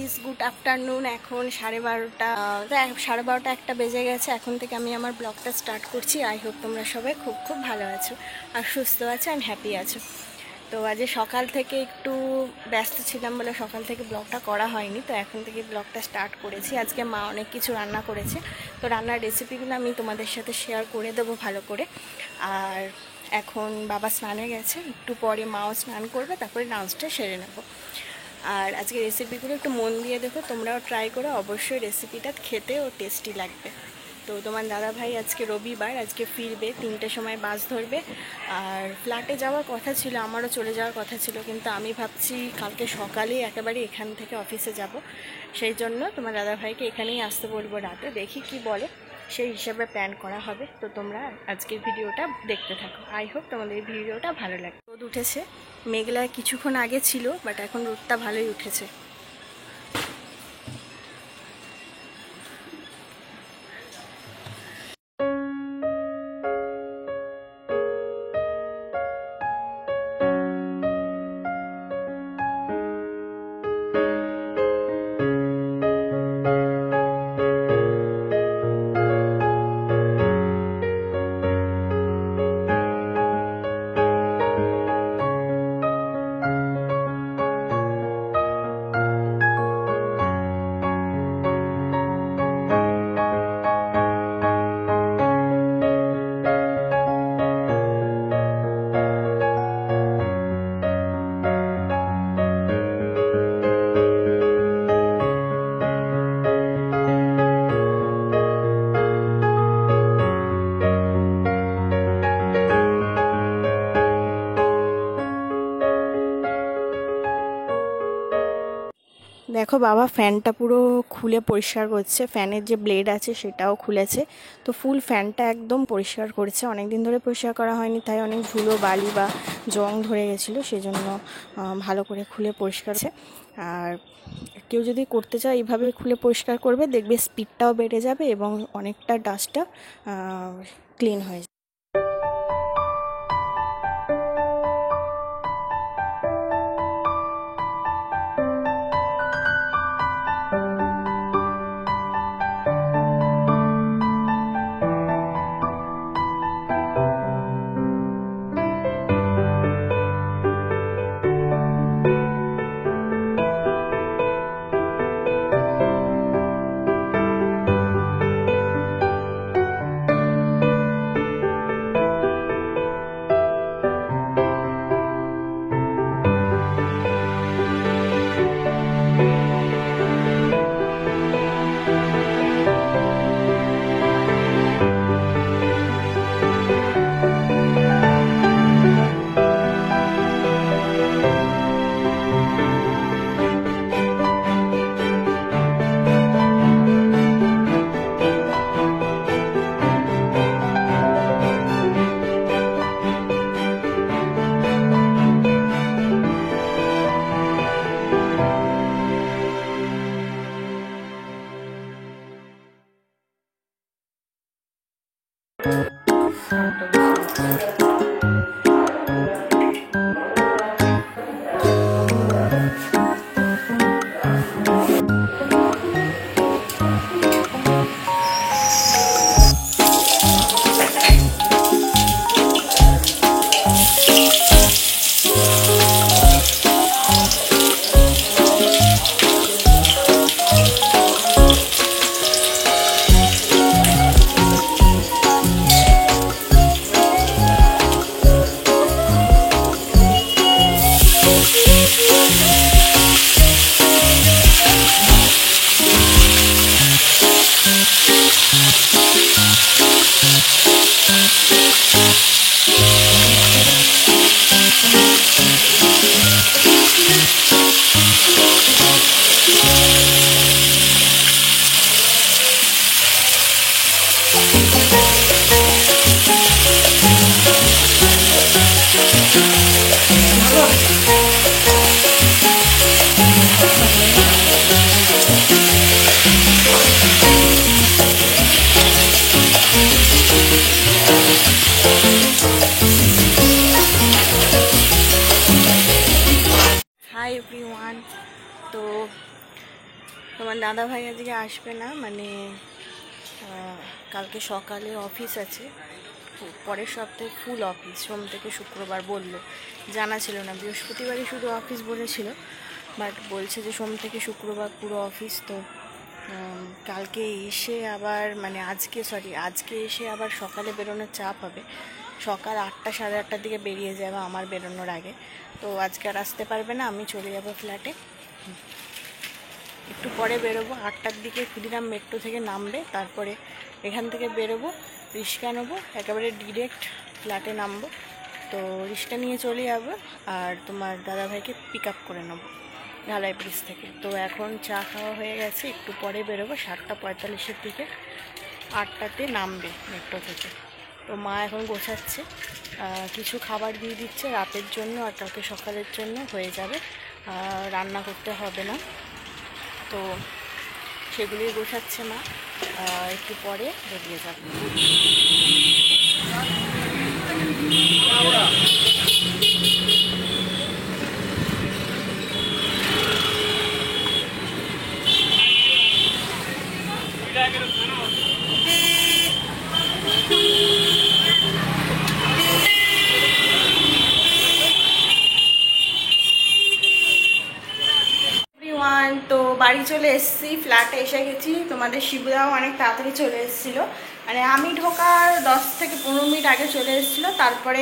Guys, good afternoon. এখন 12:30 একটা বেজে গেছে। এখন থেকে আমি আমার ব্লগটা স্টার্ট করছি। আই হোপ তোমরা সবাই খুব খুব ভালো আছো আর সুস্থ আছো অ্যান্ড হ্যাপি আছো। তো আজ সকাল থেকে একটু ব্যস্ত ছিলাম বলে সকাল থেকে ব্লগটা করা হয়নি, তো এখন থেকে ব্লগটা স্টার্ট করেছি। আজকে মা অনেক কিছু রান্না করেছে, তো রান্নার রেসিপিগুলো আমি তোমাদের সাথে শেয়ার করে দেবো ভালো করে। আর এখন বাবা স্নানে গেছে, একটু পরে মাও স্নান করবে, তারপরে লাঞ্চটা সেরে নেবো। আর আজকে রেসিপিগুলো একটু মন দিয়ে দেখো, তোমরাও ট্রাই করো, অবশ্যই রেসিপিটা খেতে ও টেস্টি লাগবে। তো তোমার দাদা ভাই আজকে রবিবার, আজকে ফিরবে 3টের সময় বাস ধরবে। আর ফ্ল্যাটে যাওয়ার কথা ছিল, আমারও চলে যাওয়ার কথা ছিল, কিন্তু আমি ভাবছি কালকে সকালেই একেবারে এখান থেকে অফিসে যাব। সেই জন্য তোমার দাদা ভাইকে এখানেই আসতে বলবো রাতে, দেখি কি বলে, সেই হিসাবে প্ল্যান করা হবে। তো তোমরা আজকের ভিডিওটা দেখতে থাকো। আই হোপ তোমাদের এই ভিডিওটা ভালো লাগে। রোদ উঠেছে, মেঘলা কিছুক্ষণ আগে ছিল, বাট এখন রোদটা ভালোই উঠেছে। দেখো বাবা ফ্যানটা পুরো খুলে পরিষ্কার করছে, ফ্যানের যে ব্লেড আছে সেটাও খুলেছে। তো ফুল ফ্যানটা একদম পরিষ্কার করেছে, অনেক দিন ধরে পরিষ্কার করা হয়নি, তাই অনেক ধুলো বালি বা জং ধরে গেছিলো, সেজন্য ভালো করে খুলে পরিষ্কার করছে। আর কেউ যদি করতে চায় এইভাবে খুলে পরিষ্কার করবে, দেখবে স্পিডটাও বেড়ে যাবে এবং অনেকটা ডাস্টটা ক্লিন হয়ে যাবে। Hi everyone. তো তোমার দাদা ভাই আজকে আসবে না, মানে কালকে সকালে অফিস আছে, পরের সপ্তাহে ফুল অফিস, সোম থেকে শুক্রবার বললো, জানা ছিল না, বৃহস্পতিবারই শুধু অফিস বলেছিল, বাট বলছে যে সোম থেকে শুক্রবার পুরো অফিস। তো কালকে এসে আবার মানে আজকে এসে আবার সকালে বেরোনোর চাপ হবে, সকাল 8টা সাড়ে 8টার দিকে বেরিয়ে যাবে আমার বেরোনোর আগে। তো আজকে আর আসতে পারবে না, আমি চলে যাব ফ্ল্যাটে, একটু পরে বেরোবো 8টার দিকে। ক্ষুদিরাম মেট্রো থেকে নামবে, তারপরে এখান থেকে বেরোবো, রিক্সা নেবো, একেবারে ডিরেক্ট ফ্ল্যাটে নামবো। তো রিক্সা নিয়ে চলে যাবো আর তোমার দাদাভাইকে পিক আপ করে নেবো ঢালাই ব্রিজ থেকে। তো এখন চা খাওয়া হয়ে গেছে, একটু পরে বেরোবো 7টা 45-এর দিকে, 8টাতে নামবে মেট্রো থেকে। তো মা এখন গোছাচ্ছে, কিছু খাবার দিয়ে দিচ্ছে রাতের জন্য আর কালকে সকালের জন্য হয়ে যাবে, রান্না করতে হবে না। তো সেগুলোই গোছাচ্ছে মা, একটু পরে বেরিয়ে যাবে। তো বাড়ি চলে এসেছি, ফ্ল্যাটে এসে গেছি। তোমাদের শিবুদাও অনেক তাড়াতাড়ি চলে এসেছিলো, মানে আমি ঢোকার 10 থেকে 15 মিনিট আগে চলে এসেছিলো। তারপরে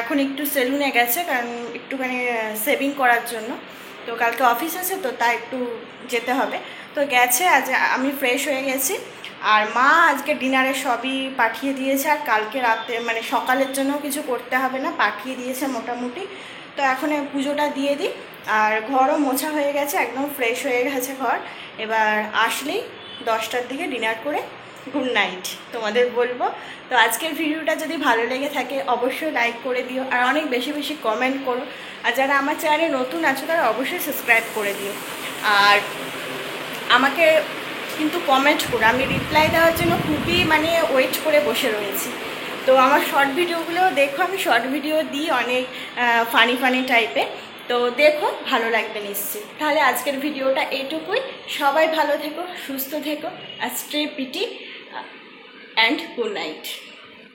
এখন একটু সেলুনে গেছে, কারণ একটুখানি সেভিং করার জন্য। তো কালকে অফিস আছে, তো তাই একটু যেতে হবে, তো গেছে। আজ আমি ফ্রেশ হয়ে গেছি, আর মা আজকে ডিনারে সবই পাঠিয়ে দিয়েছে, আর কালকে রাতে মানে সকালের জন্য কিছু করতে হবে না, পাঠিয়ে দিয়েছে মোটামুটি। তো এখন পুজোটা দিয়ে দিই, আর ঘরও মোছা হয়ে গেছে, একদম ফ্রেশ হয়ে গেছে ঘর। এবার আসলেই 10টার দিকে ডিনার করে গুড নাইট তোমাদের বলবো। তো আজকের ভিডিওটা যদি ভালো লেগে থাকে অবশ্যই লাইক করে দিও, আর অনেক বেশি বেশি কমেন্ট করো, আর যারা আমার চ্যানেলে নতুন আছো তারা অবশ্যই সাবস্ক্রাইব করে দিও। আর আমাকে কিন্তু কমেন্ট করো, আমি রিপ্লাই দেওয়ার জন্য খুবই মানে ওয়েট করে বসে রয়েছি। তো আমার শর্ট ভিডিওগুলো দেখো, আমি শর্ট ভিডিও দিই অনেক ফানি ফানি টাইপের, তো দেখো, ভালো লাগবে নিশ্চয়ই। তাহলে আজকের ভিডিওটা এইটুকুই, সবাই ভালো থেকো, সুস্থ থেকো, আর stay pretty and good night.